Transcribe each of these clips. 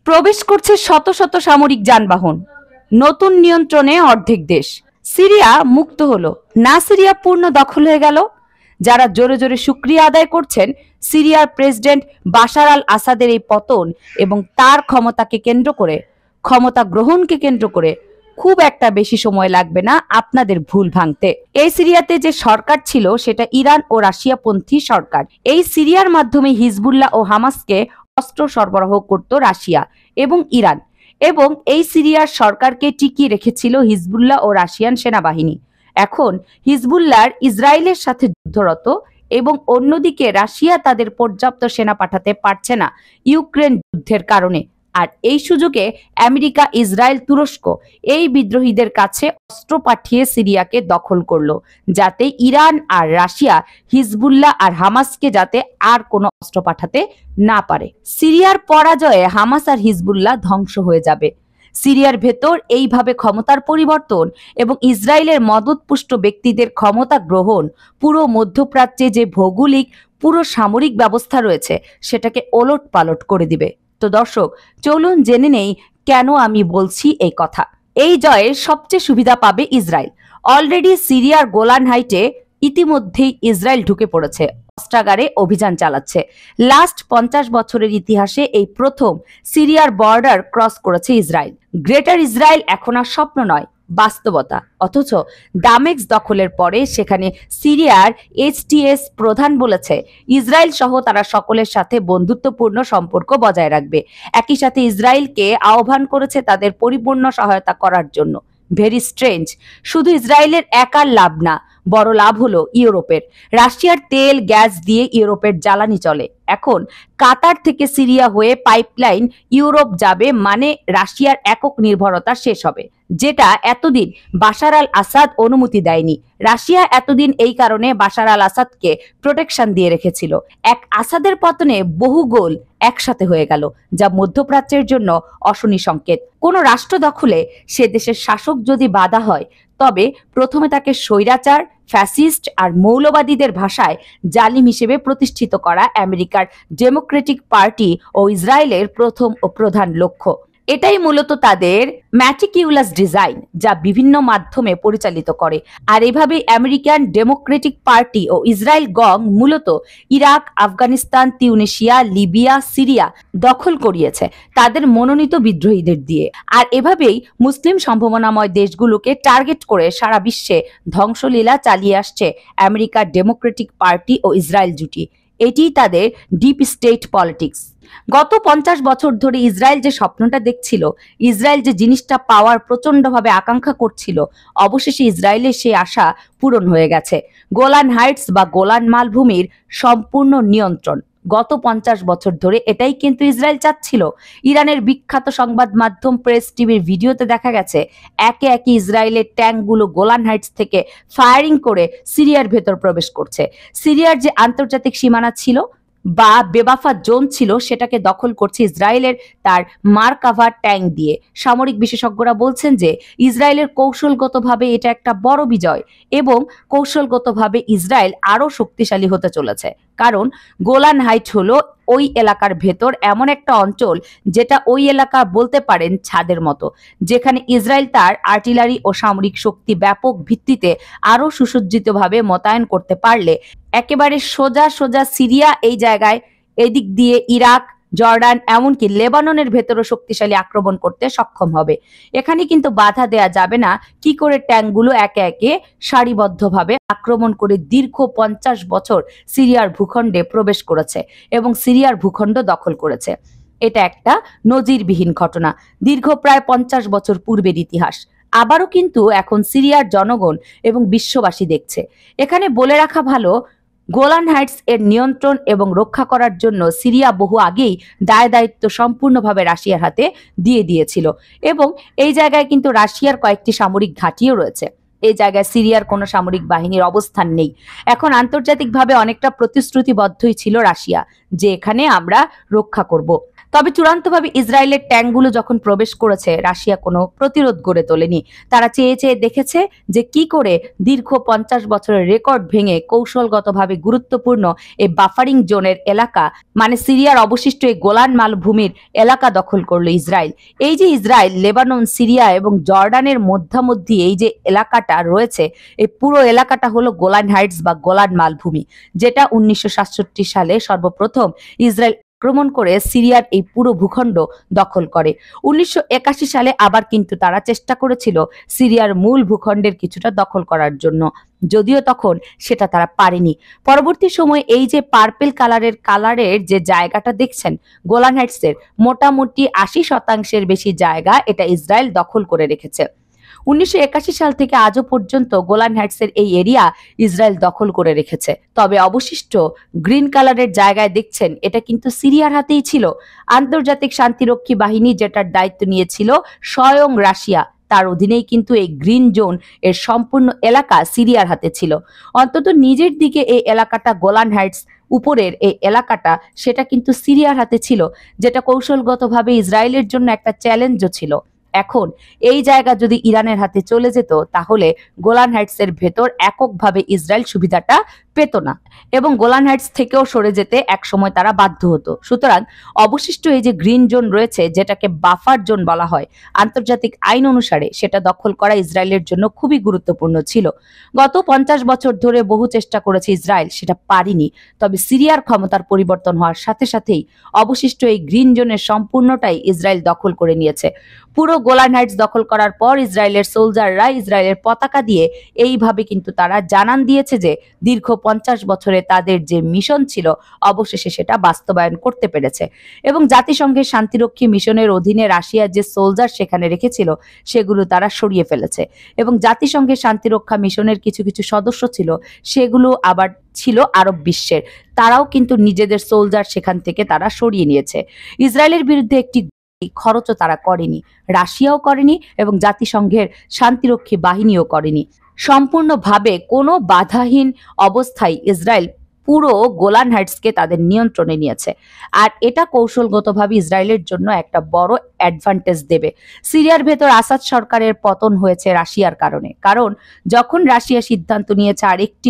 প্রবেশ করছে শত শত সামরিক যানবাহন, নতুন নিয়ন্ত্রণে অর্ধেক দেশ। সিরিয়া মুক্ত হলো না, সিরিয়া পূর্ণ দখল হয়ে গেল। যারা জোরে জোরে শুকরিয়া আদায় করছেন সিরিয়ার প্রেসিডেন্ট বাশার আল আসাদের এই পতন এবং তার ক্ষমতা গ্রহণকে কেন্দ্র করে খুব একটা বেশি সময় লাগবে না আপনাদের ভুল ভাঙতে। এই সিরিয়াতে যে সরকার ছিল সেটা ইরান ও রাশিয়াপন্থী সরকার। এই সিরিয়ার মাধ্যমে হিজবুল্লাহ ও হামাসকে অস্ত্র সরবরাহ করত রাশিয়া এবং ইরান, এবং এই সিরিয়ার সরকারকে টিকিয়ে রেখেছিল হিজবুল্লাহ ও রাশিয়ান সেনাবাহিনী। এখন হিজবুল্লাহর ইসরায়েলের সাথে যুদ্ধরত এবং অন্যদিকে রাশিয়া তাদের পর্যাপ্ত সেনা পাঠাতে পারছে না ইউক্রেন যুদ্ধের কারণে। আর এই সুযোগে আমেরিকা, ইসরায়েল, তুরস্ক এই বিদ্রোহীদের কাছে অস্ত্র পাঠিয়ে সিরিয়াকে দখল করলো, যাতে ইরান আর রাশিয়া হিজবুল্লাহ আর হামাসকে যাতে আর কোনো অস্ত্র পাঠাতে না পারে। সিরিয়ার পরাজয়ে হামাস আর হিজবুল্লাহ ধ্বংস হয়ে যাবে। সিরিয়ার ভেতর এইভাবে ক্ষমতার পরিবর্তন এবং ইসরায়েলের মদতপুষ্ট ব্যক্তিদের ক্ষমতা গ্রহণ পুরো মধ্যপ্রাচ্যে যে ভৌগোলিক পুরো সামরিক ব্যবস্থা রয়েছে সেটাকে ওলটপালট করে দিবে। তো দর্শক, চলুন জেনে নেই কেন আমি বলছি এই কথা। এই জয়ে সবচেয়ে সুবিধা পাবে ইসরায়েল। অলরেডি সিরিয়ার গোলান হাইটে ইতিমধ্যেই ইসরায়েল ঢুকে পড়েছে, অস্ত্রাগারে অভিযান চালাচ্ছে। লাস্ট 50 বছরের ইতিহাসে এই প্রথম সিরিয়ার বর্ডার ক্রস করেছে ইসরায়েল। গ্রেটার ইসরায়েল এখন আর স্বপ্ন নয়, বাস্তবতা। অথচ দামেস্ক দখলের পরে সেখানে সিরিয়ার এইচটিএস প্রধান বলেছে ইসরায়েল সহ তারা সকলের সাথে বন্ধুত্বপূর্ণ সম্পর্ক বজায় রাখবে। একই সাথে ইসরায়েলকে আহ্বান করেছে তাদের পরিপূর্ণ সহায়তা করার জন্য। Very strange. শুধু ইসরায়েলের একার লাভ না, বড় লাভ হলো ইউরোপের। রাশিয়ার তেল গ্যাস দিয়ে ইউরোপের জ্বালানি চলে। এখন কাতার থেকে সিরিয়া হয়ে পাইপলাইন ইউরোপ যাবে, মানে রাশিয়ার একক নির্ভরতা শেষ হবে, যেটা এতদিন বাশার আল আসাদ অনুমতি দেয়নি। রাশিয়া এতদিন এই কারণে বাশার আল আসাদকে প্রোটেকশন দিয়ে রেখেছিল। এক আসাদের পতনে বহু গোল একসাথে হয়ে গেল, যা মধ্যপ্রাচ্যের জন্য অশনি সংকেত। কোনো রাষ্ট্র দখলে সে দেশের শাসক যদি বাধা হয়, তবে প্রথমে তাকে স্বৈরাচার, ফ্যাসিস্ট আর মৌলবাদীদের ভাষায় জালিম হিসেবে প্রতিষ্ঠিত করা আমেরিকার ডেমোক্রেটিক পার্টি ও ইসরায়েলের প্রথম ও প্রধান লক্ষ্য। এটাই মূলত তাদের ম্যাটিকিউলাস ডিজাইন, যা বিভিন্ন মাধ্যমে পরিচালিত করে। আর এভাবে আমেরিকান ডেমোক্রেটিক পার্টি ও ইসরায়েল গং মূলত Iraq, Afghanistan, Tunisia, Libya, Syria দখল করিয়েছে তাদের মনোনীত বিদ্রোহীদের দিয়ে। আর এভাবেই মুসলিম সম্ভাবনাময় দেশগুলোকে টার্গেট করে সারা বিশ্বে ধ্বংসলীলা চালিয়ে আসছে আমেরিকার ডেমোক্রেটিক পার্টি ও ইসরায়েল জুটি। এটি তাদের ডিপ স্টেট পলিটিক্স। গত 50 বছর ধরে ইসরায়েল যে স্বপ্নটা দেখছিল, ইসরায়েল যে জিনিসটা পাওয়ার প্রচন্ডভাবে আকাঙ্ক্ষা করছিল, অবশেষে ইসরায়েলের সেই আশা পূরণ হয়ে গেছে। গোলান হাইটস বা গোলান মালভূমির সম্পূর্ণ নিয়ন্ত্রণ। গত 50 বছর ধরে এটাই কিন্তু ইসরায়েল চাচ্ছিল। ইরানের বিখ্যাত সংবাদ মাধ্যম প্রেস টিভির ভিডিওতে দেখা গেছে একে একে ইসরায়েলের ট্যাঙ্কগুলো গোলান হাইটস থেকে ফায়ারিং করে সিরিয়ার ভেতর প্রবেশ করছে। সিরিয়ার যে আন্তর্জাতিক সীমানা ছিল বা বেবাফা জোন ছিল, সেটাকে দখল করছে ইসরায়েলের তার মার্কাভা ট্যাঙ্ক দিয়ে। সামরিক বিশেষজ্ঞরা বলছেন যে ইসরায়েলের কৌশলগতভাবে এটা একটা বড় বিজয় এবং কৌশলগতভাবে ইসরায়েল আরো শক্তিশালী হতে চলেছে, কারণ গোলান হাইট হলো ওই এলাকার ভেতর এমন একটা অঞ্চল যেটা ওই এলাকা বলতে পারেন ছাদের মতো, যেখানে ইসরায়েল তার আর্টিলারি ও সামরিক শক্তি ব্যাপক ভিত্তিতে আরো সুসজ্জিতভাবে মোতায়েন করতে পারলে একেবারে সোজা সোজা সিরিয়া এই জায়গায়, এদিক দিয়ে ইরাক, জর্ডান, এমনকি লেবাননের ভেতরও শক্তিশালী আক্রমণ করতে সক্ষম হবে। এখানে কিন্তু বাধা দেয়া যাবে না কি করে ট্যাঙ্কগুলো একে একে সারিবদ্ধভাবে আক্রমণ করে দীর্ঘ 50 বছর সিরিয়ার ভূখণ্ডে প্রবেশ করেছে এবং সিরিয়ার ভূখণ্ড দখল করেছে। এটা একটা নজিরবিহীন ঘটনা, দীর্ঘ প্রায় 50 বছর পূর্বের ইতিহাস। আবারও কিন্তু এখন সিরিয়ার জনগণ এবং বিশ্ববাসী দেখছে। এখানে বলে রাখা ভালো, গোলান হাইটস এর নিয়ন্ত্রণ এবং রক্ষা করার জন্য সিরিয়া বহু আগেই দায় দায়িত্ব সম্পূর্ণভাবে রাশিয়ার হাতে দিয়ে দিয়েছিল এবং এই জায়গায় কিন্তু রাশিয়ার কয়েকটি সামরিক ঘাঁটিও রয়েছে। এই জায়গায় সিরিয়ার কোনো সামরিক বাহিনীর অবস্থান নেই। এখন আন্তর্জাতিকভাবে অনেকটা প্রতিশ্রুতিবদ্ধই ছিল রাশিয়া যে এখানে আমরা রক্ষা করব। তবে চূড়ান্তভাবে ইসরায়েলের ট্যাঙ্কগুলো যখন প্রবেশ করেছে, রাশিয়া কোনো প্রতিরোধ গড়ে তোলেনি। তারা চেয়ে চেয়ে দেখেছে যে কি করে দীর্ঘ 50 বছরের রেকর্ড ভেঙে কৌশলগতভাবে গুরুত্বপূর্ণ এই বাফারিং জোনের এলাকা, মানে সিরিয়ার অবশিষ্ট এই গোলান মালভূমির এলাকা দখল করলো ইসরায়েল। এই যে ইসরায়েল, লেবানন, সিরিয়া এবং জর্ডানের মধ্যামধ্যে এই যে এলাকাটা রয়েছে, এই পুরো এলাকাটা হলো গোলান হাইটস বা গোলান মালভূমি, যেটা 1967 সালে সর্বপ্রথম ইসরায়েল আক্রমণ করে সিরিয়ার এই পুরো ভূখণ্ড দখল করে। 1981 সালে আবার কিন্তু তারা চেষ্টা করেছিল সিরিয়ার মূল ভূখণ্ডের কিছুটা দখল করার জন্য, যদিও তখন সেটা তারা পারেনি। পরবর্তী সময়ে এই যে পার্পেল কালারের যে জায়গাটা দেখছেন গোলান হাইটসের, মোটামুটি 80% বেশি জায়গা এটা ইসরায়েল দখল করে রেখেছে। 1981 সাল থেকে আজও পর্যন্ত গোলান হাইটসের এই এরিয়া ইসরায়েল দখল করে রেখেছে। তবে অবশিষ্ট গ্রিন কালারের জায়গায় দেখছেন এটা কিন্তু সিরিয়ার হাতেই ছিল। আন্তর্জাতিক শান্তিরক্ষী বাহিনী যেটার দায়িত্ব নিয়েছিল স্বয়ং রাশিয়া, তার অধীনেই কিন্তু এই গ্রিন জোন এর সম্পূর্ণ এলাকা সিরিয়ার হাতে ছিল। অন্তত নিজের দিকে এই এলাকাটা গোলান হাইটস উপরের এই এলাকাটা সেটা কিন্তু সিরিয়ার হাতে ছিল, যেটা কৌশলগতভাবে ইসরায়েলের জন্য একটা চ্যালেঞ্জও ছিল। এখন এই জায়গা যদি ইরানের হাতে চলে যেত, তাহলে গোলান হাইটসের ভেতর এককভাবে ইসরায়েল সুবিধাটা পেত না এবং গোলান হাইটস থেকেও সরে যেতে একসময় তারা বাধ্য হতো। সুতরাং অবশিষ্ট এই যে গ্রিন জোন রয়েছে, যেটাকে বাফার জোন বলা হয় আন্তর্জাতিক আইন অনুসারে, সেটা দখল করা ইসরায়েলের জন্য খুবই গুরুত্বপূর্ণ ছিল। গত 50 বছর ধরে বহু চেষ্টা করেছে ইসরায়েল, সেটা পারেনি। তবে সিরিয়ার ক্ষমতার পরিবর্তন হওয়ার সাথে সাথেই অবশিষ্ট এই গ্রিন জোনের সম্পূর্ণটাই ইসরায়েল দখল করে নিয়েছে। পুরো গোলান হাইটস দখল করার পর ইসরায়েলের সোলজাররা ইসরায়েলের পতাকা দিয়ে এইভাবে কিন্তু তারা জানান দিয়েছে যে দীর্ঘ 50 বছরে তাদের যে মিশন ছিল অবশেষে সেটা বাস্তবায়ন করতে পেরেছে। এবং জাতিসংঘের শান্তিরক্ষী মিশনের অধীনে রাশিয়া যে সোলজার সেখানে রেখেছিল সেগুলো তারা সরিয়ে ফেলেছে। এবং জাতিসংঘের শান্তিরক্ষা মিশনের কিছু কিছু সদস্য ছিল, সেগুলো আবার ছিল আরব বিশ্বের, তারাও কিন্তু নিজেদের সোলজার সেখান থেকে তারা সরিয়ে নিয়েছে। ইসরায়েলের বিরুদ্ধে একটি খরচও তারা করেনি, রাশিয়াও করেনি এবং জাতিসংঘের শান্তিরক্ষী বাহিনীও করেনি। সম্পূর্ণভাবে কোনো বাধাহীন অবস্থায় ইসরায়েল পুরো গোলান হাইটসকে তাদের নিয়ন্ত্রণে নিয়েছে। আর এটা কৌশলগতভাবে ইসরায়েলের জন্য একটা বড় অ্যাডভান্টেজ দেবে। সিরিয়ার ভেতর আসাদ সরকারের পতন হয়েছে রাশিয়ার কারণে, কারণ যখন রাশিয়া সিদ্ধান্ত নিয়েছে আর একটি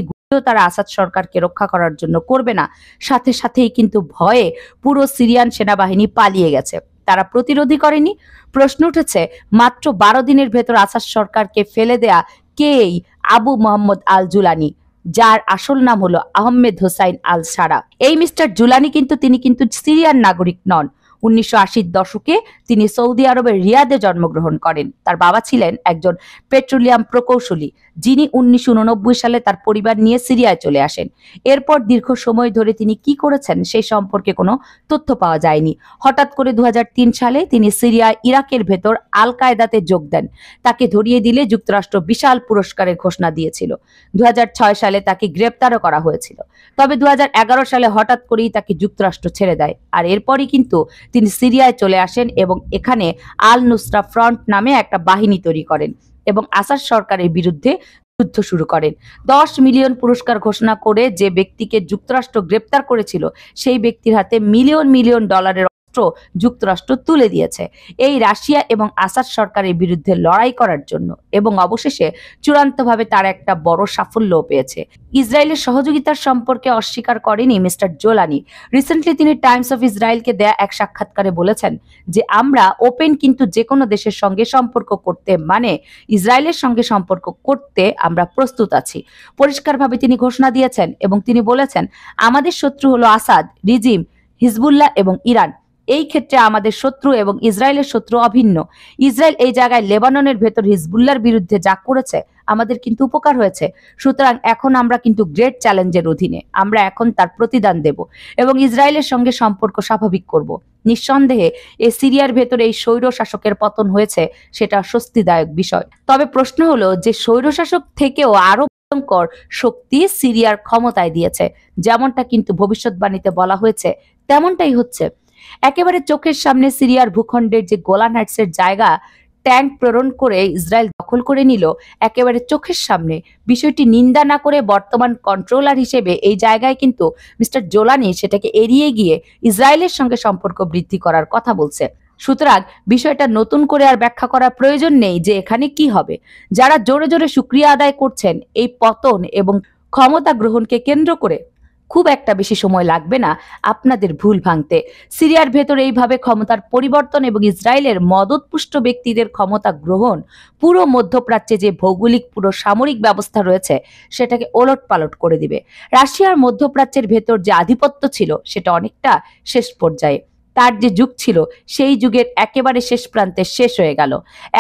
তারা আসাদ সরকারকে রক্ষা করার জন্য করবে না, সাথে সাথেই কিন্তু ভয়ে পুরো সিরিয়ান সেনাবাহিনী পালিয়ে গেছে, তারা প্রতিরোধই করেনি। প্রশ্ন উঠেছে মাত্র 12 দিনের ভেতর আসাদ সরকারকে ফেলে দেয়া কে এই আবু মোহাম্মদ আল জুলানি, যার আসল নাম হলো আহমেদ হোসাইন আল সারা। এই মিস্টার জুলানি তিনি কিন্তু সিরিয়ার নাগরিক নন। 1980-র দশকে তিনি সৌদি আরবের রিয়াদে জন্মগ্রহণ করেন। তার বাবা ছিলেন একজন পেট্রোলিয়াম প্রকৌশলী, যিনি 1989 সালে তার পরিবার নিয়ে সিরিয়ায় চলে আসেন। এরপর দীর্ঘ সময় ধরে তিনি কি করেছেন সেই সম্পর্কে কোনো তথ্য পাওয়া যায়নি। হঠাৎ করে 2003 সালে তিনি সিরিয়া ইরাকের ভেতর আল কায়দাতে যোগ দেন। তাকে ধরিয়ে দিলে যুক্তরাষ্ট্র বিশাল পুরস্কারের ঘোষণা দিয়েছিল। 2006 সালে তাকে গ্রেপ্তারও করা হয়েছিল। তবে 2011 সালে হঠাৎ করেই তাকে যুক্তরাষ্ট্র ছেড়ে দেয়। আর এরপরই কিন্তু তিনি সিরিয়ায় চলে আসেন এবং এখানে আল নুসরা ফ্রন্ট নামে একটা বাহিনী তৈরি করেন এবং আসাদ সরকারের বিরুদ্ধে যুদ্ধ শুরু করেন। 10 মিলিয়ন পুরস্কার ঘোষণা করে যে ব্যক্তিকে যুক্তরাষ্ট্র গ্রেপ্তার করেছিল, সেই ব্যক্তির হাতে মিলিয়ন মিলিয়ন ডলারের যুক্তরাষ্ট্র তুলে দিয়েছে এই রাশিয়া এবং আসাদ সরকারের বিরুদ্ধে লড়াই করার জন্য। এবং অবশেষে চূড়ান্তভাবে তার একটা বড় সাফল্যও পেয়েছে। ইসরায়েলের সহযোগিতার সম্পর্কে অস্বীকার করেনি মিস্টার জোলানি। রিসেন্টলি তিনি টাইমস অফ ইসরায়েলকে দেয়া এক সাক্ষাৎকারে বলেছেন যে আমরা ওপেন কিন্তু যে কোনো দেশের সঙ্গে সম্পর্ক করতে, মানে ইসরায়েলের সঙ্গে সম্পর্ক করতে আমরা প্রস্তুত আছি। পরিষ্কারভাবে তিনি ঘোষণা দিয়েছেন এবং তিনি বলেছেন আমাদের শত্রু হলো আসাদ রিজিম, হিজবুল্লাহ এবং ইরান। এই ক্ষেত্রে আমাদের শত্রু এবং ইসরায়েলের শত্রু অভিন্ন। ইসরায়েল এই জায়গায় লেবাননের ভেতর হিজবুল্লাহর বিরুদ্ধে যা করেছে আমাদের কিন্তু উপকার হয়েছে। সুতরাং এখন আমরা কিন্তু গ্রেট চ্যালেঞ্জের অধীনে, আমরা এখন তার প্রতিদান দেব এবং ইসরায়েলের সঙ্গে সম্পর্ক স্বাভাবিক করব। নিঃসন্দেহে এই সিরিয়ার ভেতরে এই স্বৈর শাসকের পতন হয়েছে, সেটা স্বস্তিদায়ক বিষয়। তবে প্রশ্ন হলো যে স্বৈরশাসক থেকেও আরো ভয়ঙ্কর শক্তি সিরিয়ার ক্ষমতায় দিয়েছে, যেমনটা কিন্তু ভবিষ্যৎবাণীতে বলা হয়েছে তেমনটাই হচ্ছে। একেবারে চোখের সামনে সিরিয়ার ভূখণ্ডের যে গোলান হাইটসের জায়গা ট্যাঙ্ক প্রেরণ করে ইসরায়েল দখল করে নিল একেবারে চোখের সামনে। বিষয়টি নিন্দা না করে বর্তমান কন্ট্রোলার হিসেবে এই জায়গায় কিন্তু মিস্টার জোলানি সেটাকে এড়িয়ে গিয়ে ইসরায়েলের সঙ্গে সম্পর্ক বৃদ্ধি করার কথা বলছে। সুতরাং বিষয়টা নতুন করে আর ব্যাখ্যা করার প্রয়োজন নেই যে এখানে কি হবে। যারা জোরে জোরে শুকরিয়া আদায় করছেন এই পতন এবং ক্ষমতা গ্রহণকে কেন্দ্র করে, খুব একটা বেশি সময় লাগবে না আপনাদের ভুল ভাঙতে। সিরিয়ার ভেতরে এইভাবে ক্ষমতার পরিবর্তন এবং ইসরায়েলের মদতপুষ্ট ব্যক্তিদের ক্ষমতা গ্রহণ পুরো মধ্যপ্রাচ্যে যে ভৌগোলিক পুরো সামরিক ব্যবস্থা রয়েছে সেটাকে ওলটপালট করে দিবে। রাশিয়ার মধ্যপ্রাচ্যের ভেতর যে আধিপত্য ছিল সেটা অনেকটা শেষ পর্যায়ে। তার যে যুগ ছিল সেই যুগের একেবারে শেষ প্রান্তে শেষ হয়ে গেল।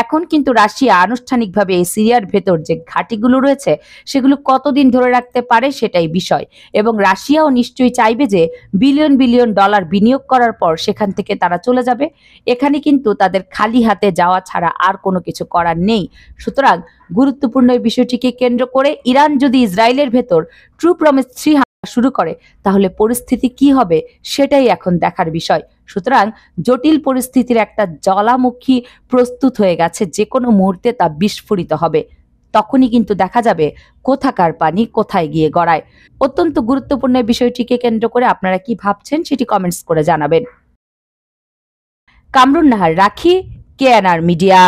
এখন কিন্তু রাশিয়া আনুষ্ঠানিকভাবে এই সিরিয়ার ভেতর যে ঘাঁটিগুলো রয়েছে সেগুলো কতদিন ধরে রাখতে পারে সেটাই বিষয়। এবং রাশিয়াও নিশ্চয়ই চাইবে যে বিলিয়ন বিলিয়ন ডলার বিনিয়োগ করার পর সেখান থেকে তারা চলে যাবে। এখানে কিন্তু তাদের খালি হাতে যাওয়া ছাড়া আর কোনো কিছু করার নেই। সুতরাং গুরুত্বপূর্ণ এই বিষয়টিকে কেন্দ্র করে ইরান যদি ইসরায়েলের ভেতর ট্রু প্রমিস 3 শুরু করে তাহলে পরিস্থিতি কি হবে সেটাই এখন দেখার বিষয়। সুতরাং জটিল পরিস্থিতির একটা জ্বালামুখী প্রস্তুত হয়ে গেছে, যে কোনো মুহূর্তে তা বিস্ফোরিত হবে। তখনই কিন্তু দেখা যাবে কোথাকার পানি কোথায় গিয়ে গড়ায়। অত্যন্ত গুরুত্বপূর্ণ বিষয়টিকে কেন্দ্র করে আপনারা কি ভাবছেন সেটি কমেন্টস করে জানাবেন। কামরুন নাহার রাখি, কেএনআর মিডিয়া।